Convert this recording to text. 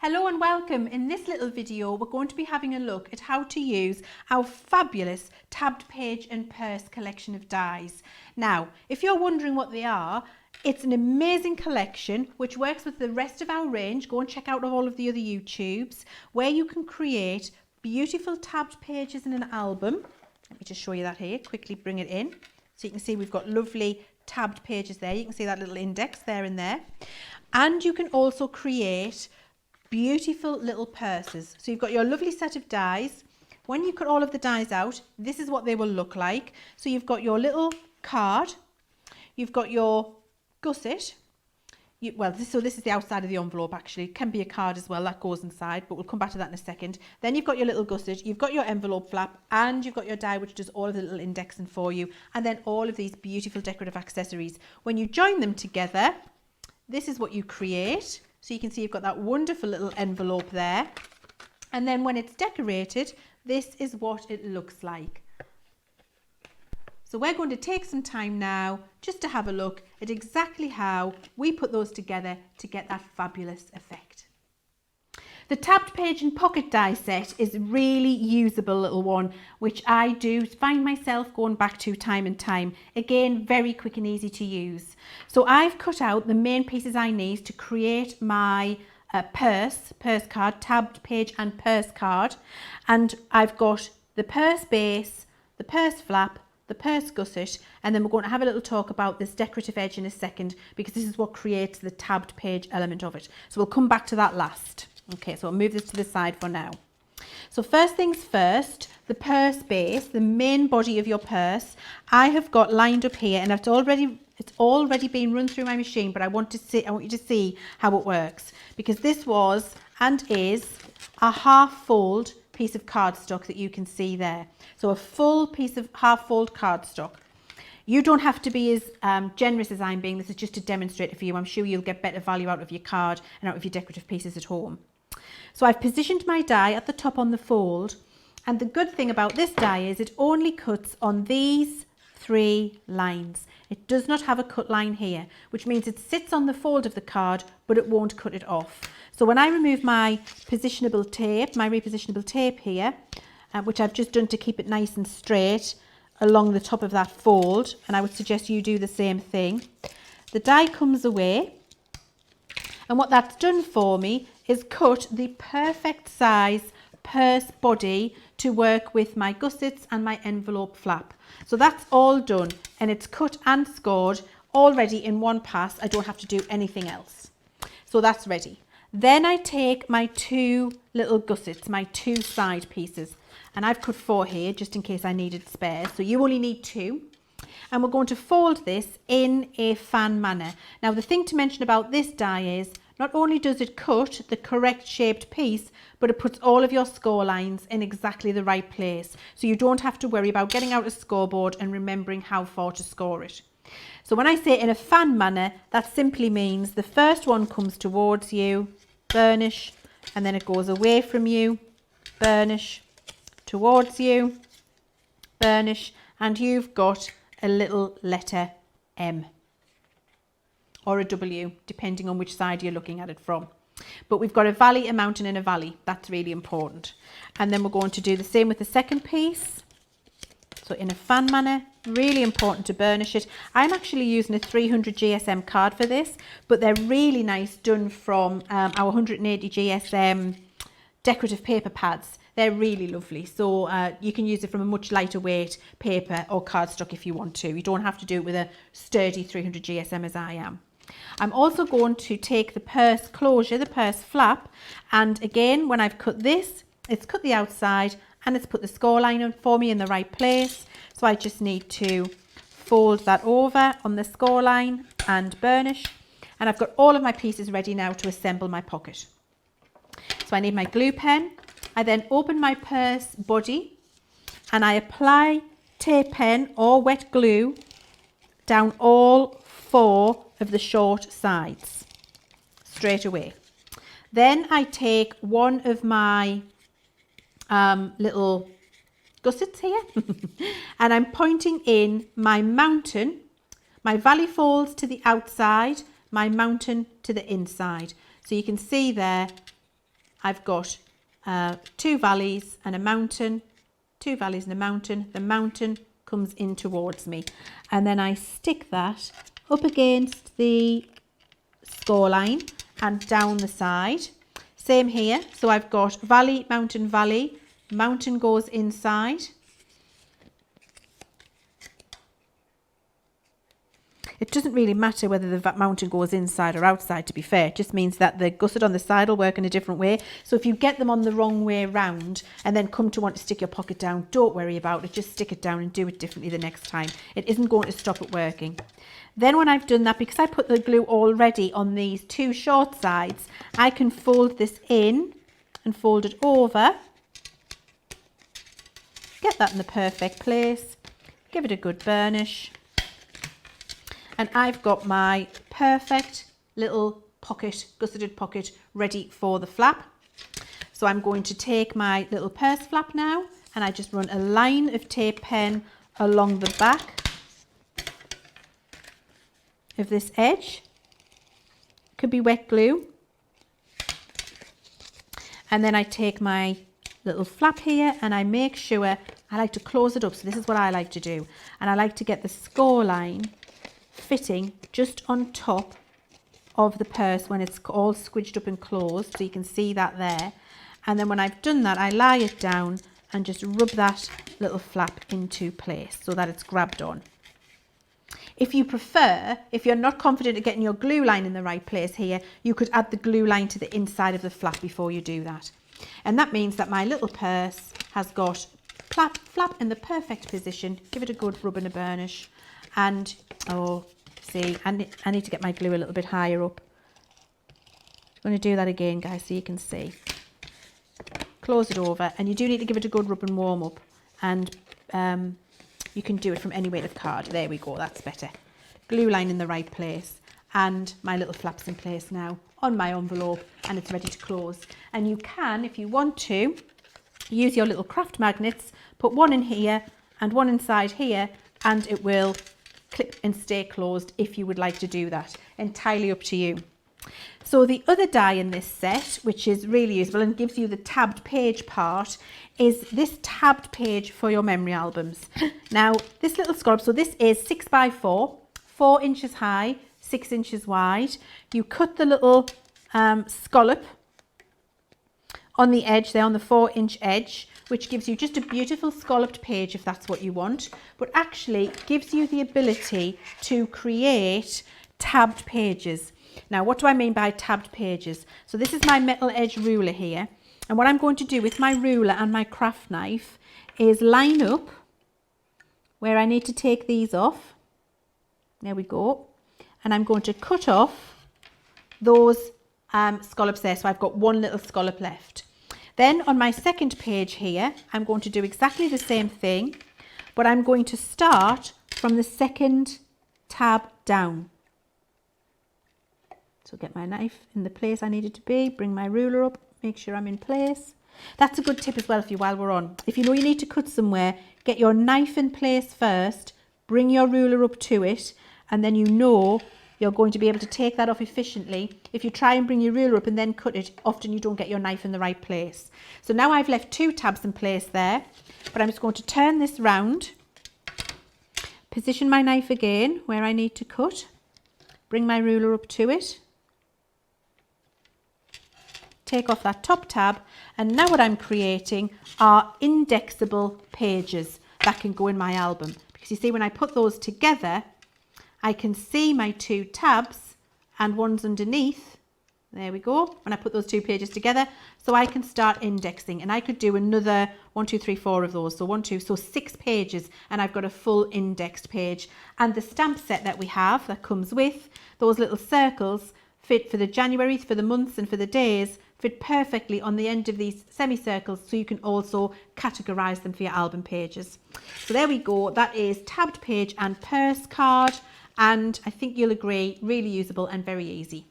Hello and welcome. In this little video we're going to be having a look at how to use our fabulous tabbed page and purse collection of dies. Now if you're wondering what they are, it's an amazing collection which works with the rest of our range. Go and check out all of the other YouTubes where you can create beautiful tabbed pages in an album. Let me just show you that here, quickly bring it in. So you can see we've got lovely tabbed pages there. You can see that little index there and there. And you can also create beautiful little purses. So you've got your lovely set of dies. When you cut all of the dies out, this is what they will look like. So you've got your little card, you've got your gusset. So this is the outside of the envelope actually. It can be a card as well, that goes inside, but we'll come back to that in a second. Then you've got your little gusset, you've got your envelope flap, and you've got your die which does all of the little indexing for you, and then all of these beautiful decorative accessories. When you join them together, this is what you create. So you can see you've got that wonderful little envelope there. And then when it's decorated, this is what it looks like. So we're going to take some time now just to have a look at exactly how we put those together to get that fabulous effect. The tabbed page and pocket die set is a really usable little one, which I do find myself going back to time and time. Again, very quick and easy to use. So I've cut out the main pieces I need to create my purse card, tabbed page and purse card. And I've got the purse base, the purse flap, the purse gusset, and then we're going to have a little talk about this decorative edge in a second, because this is what creates the tabbed page element of it. So we'll come back to that last. Okay, so I'll move this to the side for now. So first things first, the purse base, the main body of your purse, I have got lined up here, and it's already been run through my machine, but I want you to see how it works, because this was and is a half fold piece of cardstock that you can see there. So a full piece of half fold cardstock. You don't have to be as generous as I'm being. This is just to demonstrate it for you. I'm sure you'll get better value out of your card and out of your decorative pieces at home. So I've positioned my die at the top on the fold, and the good thing about this die is it only cuts on these 3 lines. It does not have a cut line here, which means it sits on the fold of the card, but it won't cut it off. So when I remove my positionable tape, my repositionable tape here, which I've just done to keep it nice and straight along the top of that fold, and I would suggest you do the same thing, the die comes away, and what that's done for me is cut the perfect size purse body to work with my gussets and my envelope flap. So that's all done, and it's cut and scored already in one pass. I don't have to do anything else. So that's ready. Then I take my 2 little gussets, my 2 side pieces, and I've cut 4 here just in case I needed spares. So you only need 2. And we're going to fold this in a fan manner. Now the thing to mention about this die is not only does it cut the correct shaped piece, but it puts all of your score lines in exactly the right place. So you don't have to worry about getting out a scoreboard and remembering how far to score it. So when I say in a fan manner, that simply means the first one comes towards you, burnish, and then it goes away from you, burnish, towards you, burnish, and you've got a little letter M or a W, depending on which side you're looking at it from. But we've got a valley, a mountain and a valley. That's really important. And then we're going to do the same with the second piece. So in a fan manner, really important to burnish it. I'm actually using a 300 GSM card for this, but they're really nice done from our 180 GSM decorative paper pads. They're really lovely. So you can use it from a much lighter weight paper or cardstock if you want to. You don't have to do it with a sturdy 300 GSM as I am. I'm also going to take the purse closure, the purse flap, and again, when I've cut this, it's cut the outside and it's put the score line on for me in the right place. So I just need to fold that over on the score line and burnish. And I've got all of my pieces ready now to assemble my pocket. So I need my glue pen. I then open my purse body and I apply tape pen or wet glue down all 4 of the short sides straight away. Then I take one of my little gussets here and I'm pointing in my mountain, my valley folds to the outside, my mountain to the inside. So you can see there I've got 2 valleys and a mountain, 2 valleys and a mountain. The mountain comes in towards me, and then I stick that up against the score line and down the side. Same here, so I've got valley, mountain goes inside. It doesn't really matter whether the mountain goes inside or outside, to be fair. It just means that the gusset on the side will work in a different way. So if you get them on the wrong way round and then come to want to stick your pocket down, don't worry about it. Just stick it down and do it differently the next time. It isn't going to stop it working. Then when I've done that, because I put the glue already on these 2 short sides, I can fold this in and fold it over. Get that in the perfect place. Give it a good burnish. And I've got my perfect little pocket, gusseted pocket, ready for the flap. So I'm going to take my little purse flap now, and I just run a line of tape pen along the back of this edge. Could be wet glue. And then I take my little flap here and I make sure, I like to close it up. So this is what I like to do. And I like to get the score line fitting just on top of the purse when it's all squidged up and closed, so you can see that there. And then when I've done that, I lie it down and just rub that little flap into place so that it's grabbed on. If you prefer, if you're not confident at getting your glue line in the right place here, you could add the glue line to the inside of the flap before you do that. And that means that my little purse has got flap in the perfect position. Give it a good rub and a burnish. And, oh, see, I need to get my glue a little bit higher up. I'm going to do that again, guys, so you can see. Close it over, and you do need to give it a good rub and warm up. And you can do it from any weight of card. There we go, that's better. Glue line in the right place. And my little flap's in place now on my envelope, and it's ready to close. And you can, if you want to, use your little craft magnets, put one in here and one inside here, and it will clip and stay closed if you would like to do that. Entirely up to you. So the other die in this set, which is really useful and gives you the tabbed page part, is this tabbed page for your memory albums. Now, this little scallop, so this is 6x4, 4 inches high, 6 inches wide. You cut the little scallop on the edge there, on the 4-inch edge, which gives you just a beautiful scalloped page if that's what you want, but actually gives you the ability to create tabbed pages. Now, what do I mean by tabbed pages? So this is my metal edge ruler here, and what I'm going to do with my ruler and my craft knife is line up where I need to take these off. There we go. And I'm going to cut off those scallops there, so I've got one little scallop left. Then on my second page here, I'm going to do exactly the same thing, but I'm going to start from the second tab down. So get my knife in the place I need it to be, bring my ruler up, make sure I'm in place. That's a good tip as well for you while we're on. If you know you need to cut somewhere, get your knife in place first, bring your ruler up to it, and then you know you're going to be able to take that off efficiently. If you try and bring your ruler up and then cut it, often you don't get your knife in the right place. So now I've left 2 tabs in place there, but I'm just going to turn this round, position my knife again where I need to cut, bring my ruler up to it, take off that top tab, and now what I'm creating are indexable pages that can go in my album. Because you see, when I put those together, I can see my 2 tabs and one's underneath. There we go. When I put those 2 pages together, so I can start indexing, and I could do another 1, 2, 3, 4 of those. So 1, 2, so 6 pages, and I've got a full indexed page. And the stamp set that we have that comes with those little circles fit for the January, for the months and for the days, fit perfectly on the end of these semicircles, so you can also categorize them for your album pages. So there we go. That is tabbed page and purse card. And I think you'll agree, really usable and very easy.